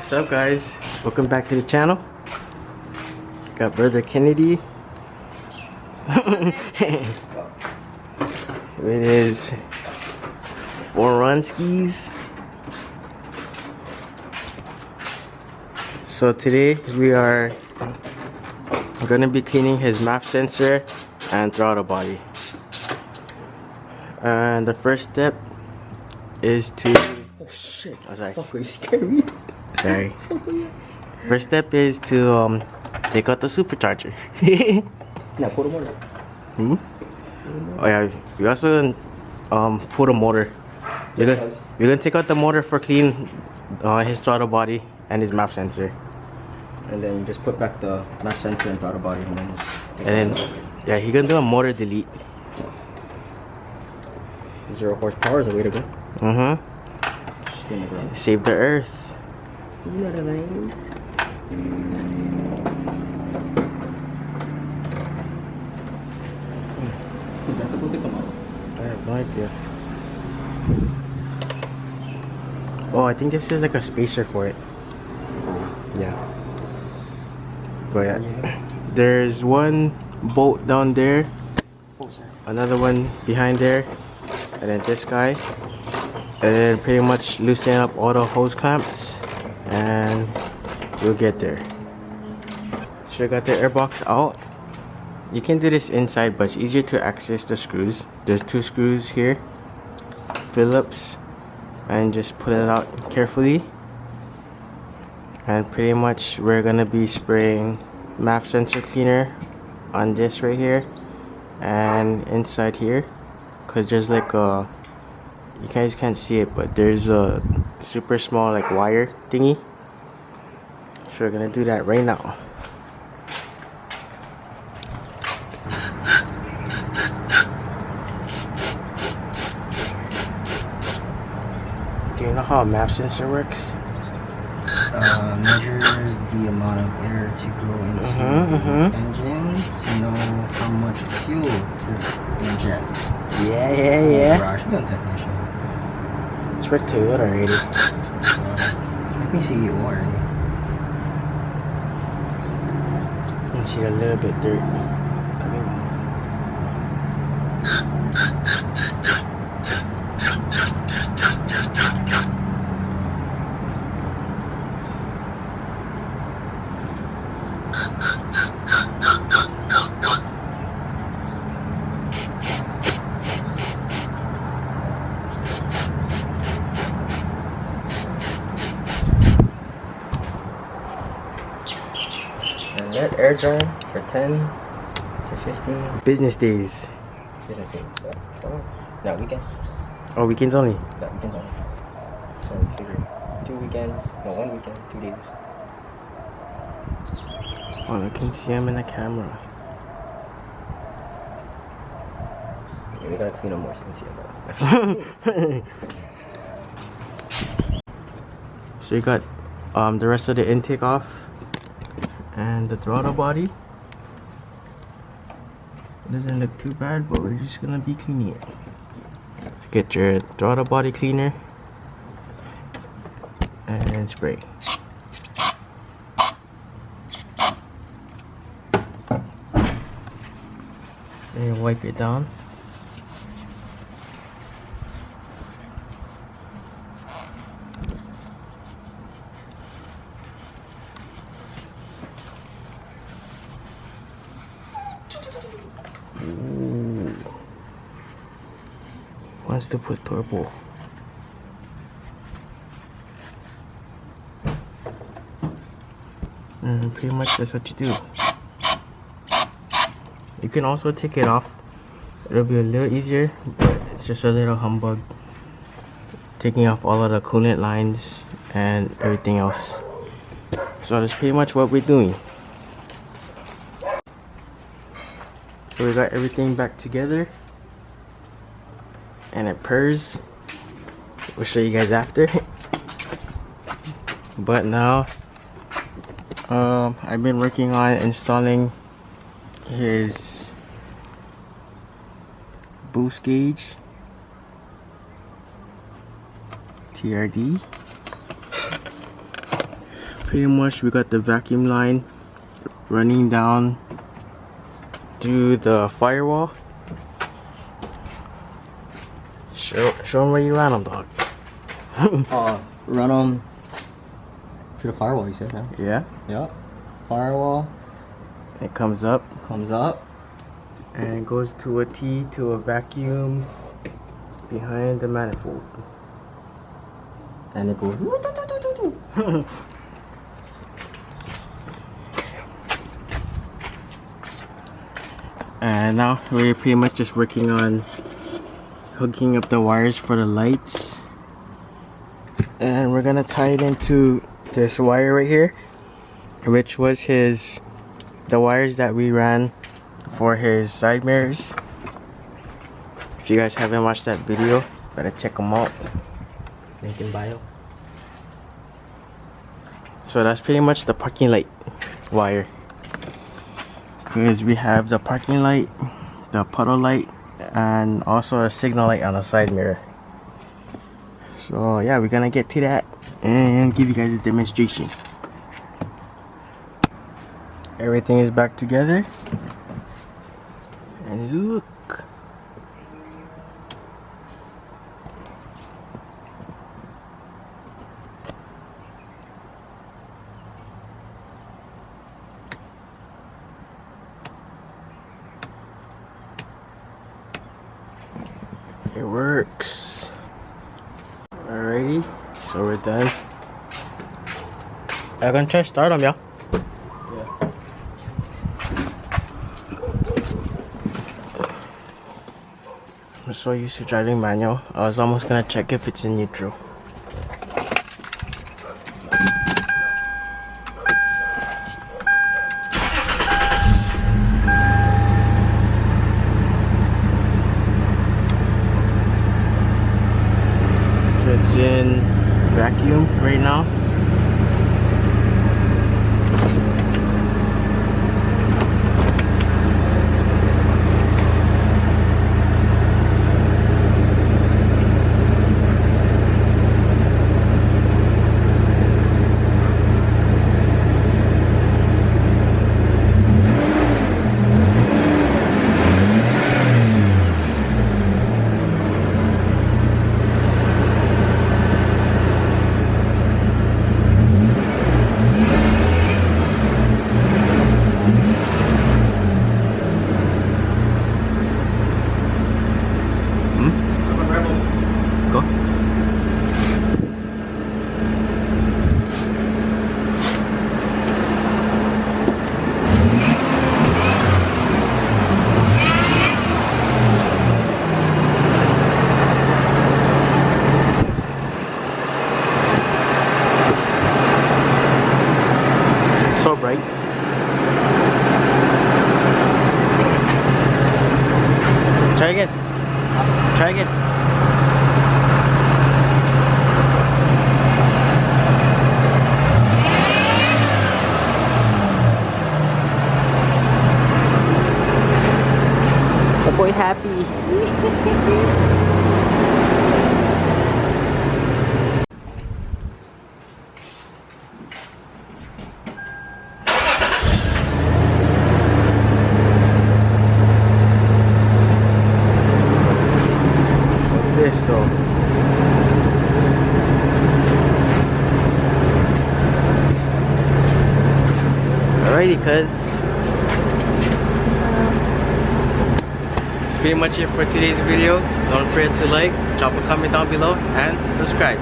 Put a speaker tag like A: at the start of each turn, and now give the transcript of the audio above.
A: What's up, guys? Welcome back to the channel. Got brother Kennedy with his 4Run skis. So today we are gonna be cleaning his map sensor and throttle body. And the first step is to...
B: Oh shit!
A: Oh, sorry.
B: Fuck, you scared me.
A: Sorry. First step is to take out the supercharger.
B: Now put them on.
A: Oh yeah, we also put a motor. We're gonna take out the motor for clean his throttle body and his map sensor.
B: And then just put back the map sensor and throttle body, and
A: then yeah, he's gonna do a motor delete.
B: 0 horsepower is the way to go. Just in the ground.
A: Save the earth.
B: You know the names. Is that supposed to come out?
A: I have no idea. Oh, I think this is like a spacer for it. Yeah. But yeah, there's one bolt down there, another one behind there, and then this guy, and then pretty much loosen up all the hose clamps and we'll get there. So I got the airbox out. You can do this inside, but it's easier to access the screws. There's 2 screws here, Phillips, and just pull it out carefully. And pretty much we're gonna be spraying map sensor cleaner on this right here and inside here, because there's like a, you guys can't see it, but there's a super small like wire thingy. So we're gonna do that right now. Do you know how a map sensor works?
B: Measures the amount of air to go into the engine to know how much fuel to inject.
A: Yeah.
B: Garage gun technician.
A: It's for Toyota already.
B: Let me see you already.
A: You can see a little bit dirt coming out.
B: And let air dry for 10 to 15
A: Business days.
B: business days. So, no, weekends.
A: Oh, weekends only?
B: No, weekends only. So we figure 2 weekends, no, 1 weekend, 2 days.
A: Oh, I can see him in the camera.
B: Yeah, we gotta clean them more so you can see them more.
A: So you got the rest of the intake off and the throttle body. It doesn't look too bad, but we're just gonna be cleaning it. Get your throttle body cleaner and spray. And you wipe it down. Ooh. Wants to put turbo. And pretty much that's what you do. You can also take it off. It'll be a little easier, but it's just a little humbug taking off all of the coolant lines and everything else. So that's pretty much what we're doing. So we got everything back together and it purrs. We'll show you guys after. But now I've been working on installing his boost gauge TRD. pretty much we got the vacuum line running down through the firewall. Show them where you ran them, dog.
B: Run them through the firewall, you said, huh?
A: Yeah.
B: Yep. Firewall.
A: It comes up.
B: Comes up.
A: And it goes to a T to a vacuum behind the manifold.
B: And it goes.
A: And now we're pretty much just working on hooking up the wires for the lights. And we're gonna tie it into this wire right here, which was the wires that we ran for his side mirrors. If you guys haven't watched that video, better check them out.
B: Link in bio.
A: So that's pretty much the parking light wire. Because we have the parking light, the puddle light, and also a signal light on the side mirror. So yeah, we're gonna get to that and give you guys a demonstration. Everything is back together. And look. It works. Alrighty, so we're done. I'm gonna try to start them, y'all.
B: Yeah.
A: I'm so used to driving manual. I was almost gonna check if it's in neutral. So it's in vacuum right now. Go. So bright. Try again. Try again. The boy happy. What's this though? Alrighty, cuz. That's pretty much it for today's video. Don't forget to like, drop a comment down below, and subscribe.